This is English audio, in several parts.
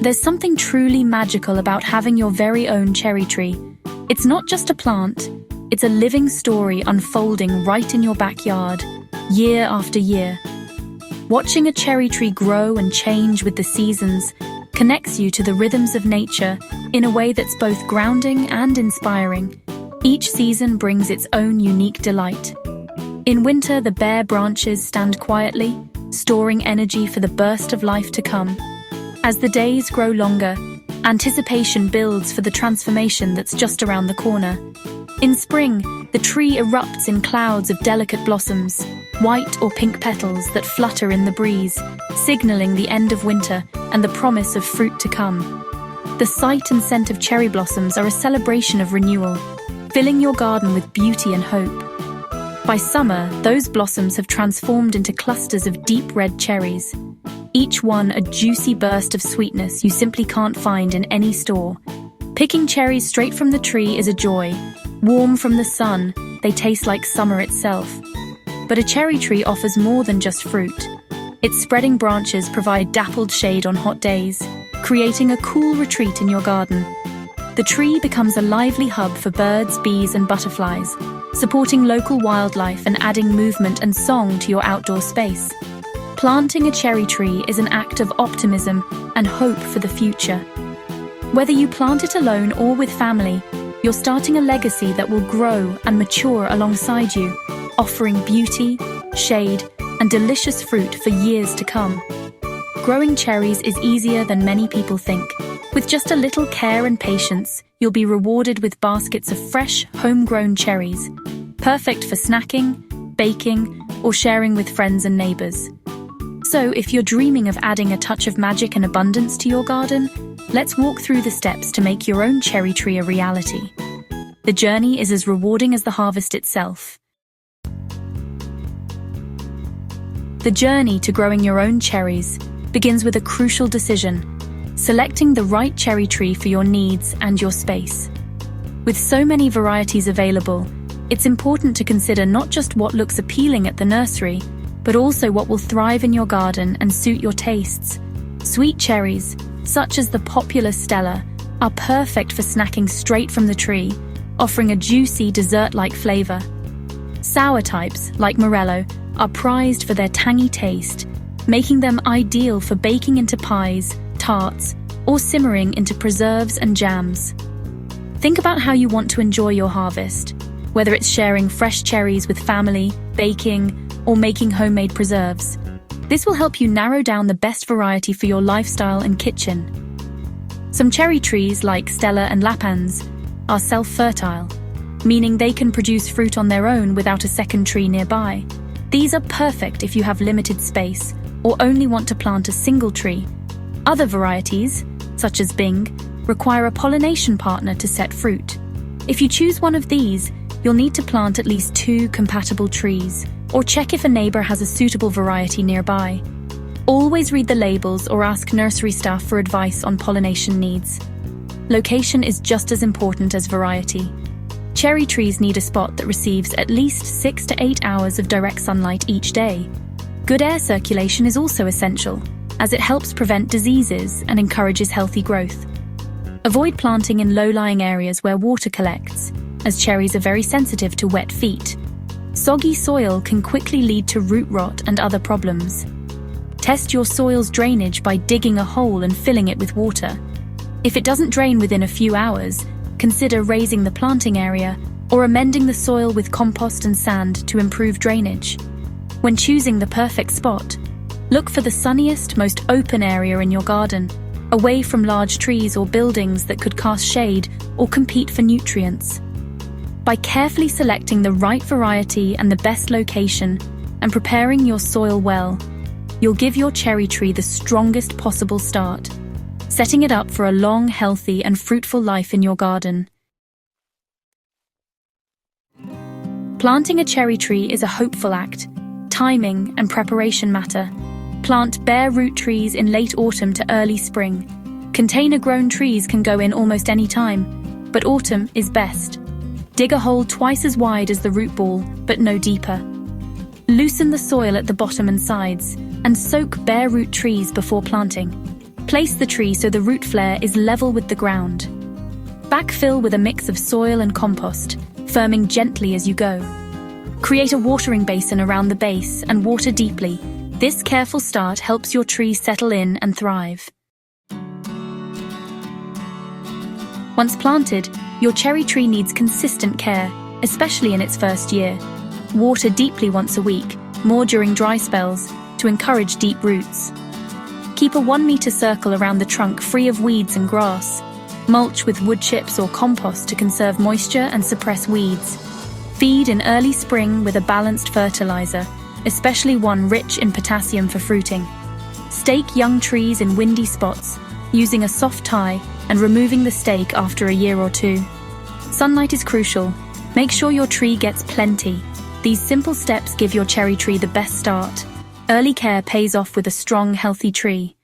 There's something truly magical about having your very own cherry tree. It's not just a plant, it's a living story unfolding right in your backyard, year after year. Watching a cherry tree grow and change with the seasons connects you to the rhythms of nature in a way that's both grounding and inspiring. Each season brings its own unique delight. In winter, the bare branches stand quietly, storing energy for the burst of life to come. As the days grow longer, anticipation builds for the transformation that's just around the corner. In spring, the tree erupts in clouds of delicate blossoms, white or pink petals that flutter in the breeze, signaling the end of winter and the promise of fruit to come. The sight and scent of cherry blossoms are a celebration of renewal, filling your garden with beauty and hope. By summer, those blossoms have transformed into clusters of deep red cherries, each one a juicy burst of sweetness you simply can't find in any store. Picking cherries straight from the tree is a joy. Warm from the sun, they taste like summer itself. But a cherry tree offers more than just fruit. Its spreading branches provide dappled shade on hot days, creating a cool retreat in your garden. The tree becomes a lively hub for birds, bees, and butterflies, supporting local wildlife and adding movement and song to your outdoor space. Planting a cherry tree is an act of optimism and hope for the future. Whether you plant it alone or with family, you're starting a legacy that will grow and mature alongside you, offering beauty, shade, and delicious fruit for years to come. Growing cherries is easier than many people think. With just a little care and patience, you'll be rewarded with baskets of fresh, homegrown cherries, perfect for snacking, baking, or sharing with friends and neighbors. So, if you're dreaming of adding a touch of magic and abundance to your garden, let's walk through the steps to make your own cherry tree a reality. The journey is as rewarding as the harvest itself. The journey to growing your own cherries begins with a crucial decision: selecting the right cherry tree for your needs and your space. With so many varieties available, it's important to consider not just what looks appealing at the nursery, but also what will thrive in your garden and suit your tastes. Sweet cherries, such as the popular Stella, are perfect for snacking straight from the tree, offering a juicy dessert-like flavor. Sour types, like Morello, are prized for their tangy taste, making them ideal for baking into pies, tarts, or simmering into preserves and jams. Think about how you want to enjoy your harvest, whether it's sharing fresh cherries with family, baking, or making homemade preserves. This will help you narrow down the best variety for your lifestyle and kitchen. Some cherry trees, like Stella and Lapins, are self-fertile, meaning they can produce fruit on their own without a second tree nearby. These are perfect if you have limited space or only want to plant a single tree. Other varieties, such as Bing, require a pollination partner to set fruit. If you choose one of these, you'll need to plant at least 2 compatible trees, or check if a neighbor has a suitable variety nearby. Always read the labels or ask nursery staff for advice on pollination needs. Location is just as important as variety. Cherry trees need a spot that receives at least 6 to 8 hours of direct sunlight each day. Good air circulation is also essential, as it helps prevent diseases and encourages healthy growth. Avoid planting in low-lying areas where water collects, as cherries are very sensitive to wet feet. Soggy soil can quickly lead to root rot and other problems. Test your soil's drainage by digging a hole and filling it with water. If it doesn't drain within a few hours, consider raising the planting area or amending the soil with compost and sand to improve drainage. When choosing the perfect spot, look for the sunniest, most open area in your garden, away from large trees or buildings that could cast shade or compete for nutrients. By carefully selecting the right variety and the best location and preparing your soil well, you'll give your cherry tree the strongest possible start, setting it up for a long, healthy, and fruitful life in your garden. Planting a cherry tree is a hopeful act. Timing and preparation matter. Plant bare root trees in late autumn to early spring. Container-grown trees can go in almost any time, but autumn is best. Dig a hole twice as wide as the root ball, but no deeper. Loosen the soil at the bottom and sides, and soak bare root trees before planting. Place the tree so the root flare is level with the ground. Backfill with a mix of soil and compost, firming gently as you go. Create a watering basin around the base and water deeply. This careful start helps your tree settle in and thrive. Once planted, your cherry tree needs consistent care, especially in its first year. Water deeply once a week, more during dry spells, to encourage deep roots. Keep a 1-meter circle around the trunk free of weeds and grass. Mulch with wood chips or compost to conserve moisture and suppress weeds. Feed in early spring with a balanced fertilizer, especially one rich in potassium for fruiting. Stake young trees in windy spots, using a soft tie and removing the stake after a year or 2. Sunlight is crucial. Make sure your tree gets plenty. These simple steps give your cherry tree the best start. Early care pays off with a strong, healthy tree.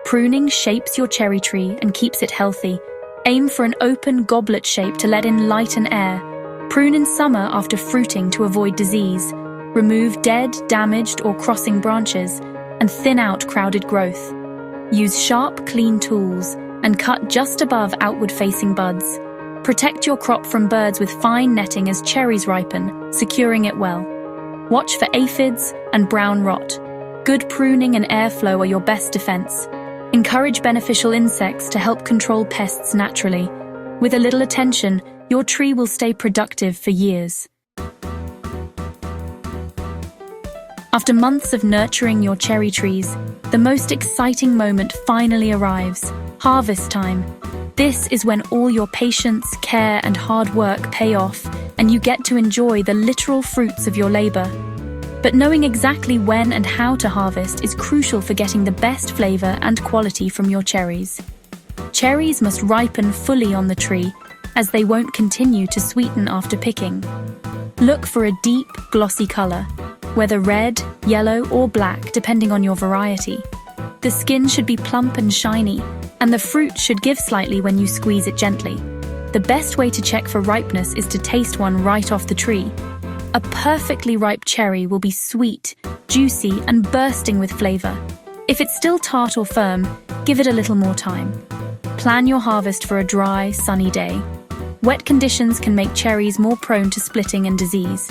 Pruning shapes your cherry tree and keeps it healthy. Aim for an open goblet shape to let in light and air. Prune in summer after fruiting to avoid disease. Remove dead, damaged, or crossing branches, and thin out crowded growth. Use sharp, clean tools and cut just above outward-facing buds. Protect your crop from birds with fine netting as cherries ripen, securing it well. Watch for aphids and brown rot. Good pruning and airflow are your best defense. Encourage beneficial insects to help control pests naturally. With a little attention, your tree will stay productive for years. After months of nurturing your cherry trees, the most exciting moment finally arrives: harvest time. This is when all your patience, care, and hard work pay off, and you get to enjoy the literal fruits of your labor. But knowing exactly when and how to harvest is crucial for getting the best flavor and quality from your cherries. Cherries must ripen fully on the tree, as they won't continue to sweeten after picking. Look for a deep, glossy color, whether red, yellow, or black, depending on your variety. The skin should be plump and shiny, and the fruit should give slightly when you squeeze it gently. The best way to check for ripeness is to taste one right off the tree. A perfectly ripe cherry will be sweet, juicy, and bursting with flavor. If it's still tart or firm, give it a little more time. Plan your harvest for a dry, sunny day. Wet conditions can make cherries more prone to splitting and disease.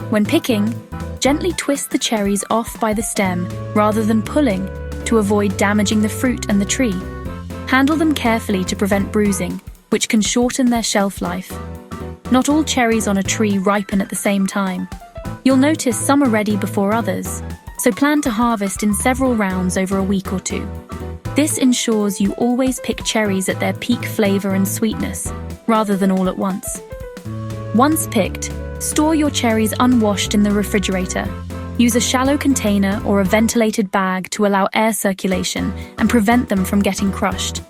When picking, gently twist the cherries off by the stem rather than pulling to avoid damaging the fruit and the tree. Handle them carefully to prevent bruising, which can shorten their shelf life. Not all cherries on a tree ripen at the same time. You'll notice some are ready before others, so plan to harvest in several rounds over a week or 2. This ensures you always pick cherries at their peak flavor and sweetness, rather than all at once. Once picked, store your cherries unwashed in the refrigerator. Use a shallow container or a ventilated bag to allow air circulation and prevent them from getting crushed.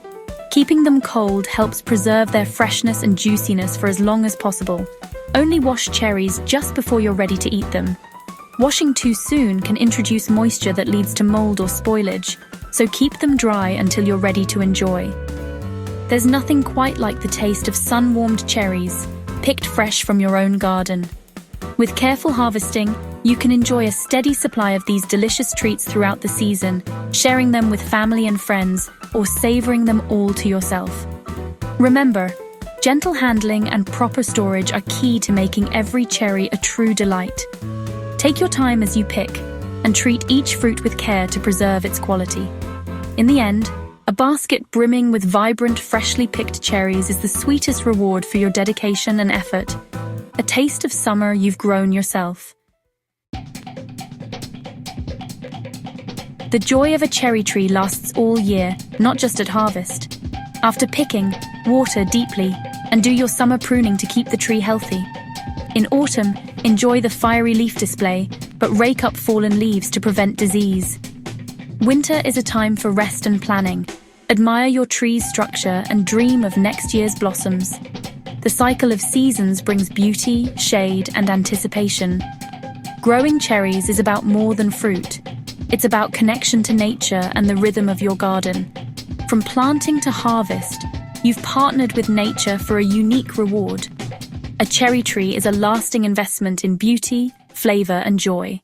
Keeping them cold helps preserve their freshness and juiciness for as long as possible. Only wash cherries just before you're ready to eat them. Washing too soon can introduce moisture that leads to mold or spoilage, so keep them dry until you're ready to enjoy. There's nothing quite like the taste of sun-warmed cherries, picked fresh from your own garden. With careful harvesting, you can enjoy a steady supply of these delicious treats throughout the season, sharing them with family and friends, or savoring them all to yourself. Remember, gentle handling and proper storage are key to making every cherry a true delight. Take your time as you pick, and treat each fruit with care to preserve its quality. In the end, a basket brimming with vibrant, freshly picked cherries is the sweetest reward for your dedication and effort. A taste of summer you've grown yourself. The joy of a cherry tree lasts all year, not just at harvest. After picking, water deeply, and do your summer pruning to keep the tree healthy. In autumn, enjoy the fiery leaf display, but rake up fallen leaves to prevent disease. Winter is a time for rest and planning. Admire your tree's structure and dream of next year's blossoms. The cycle of seasons brings beauty, shade, and anticipation. Growing cherries is about more than fruit. It's about connection to nature and the rhythm of your garden. From planting to harvest, you've partnered with nature for a unique reward. A cherry tree is a lasting investment in beauty, flavor, and joy.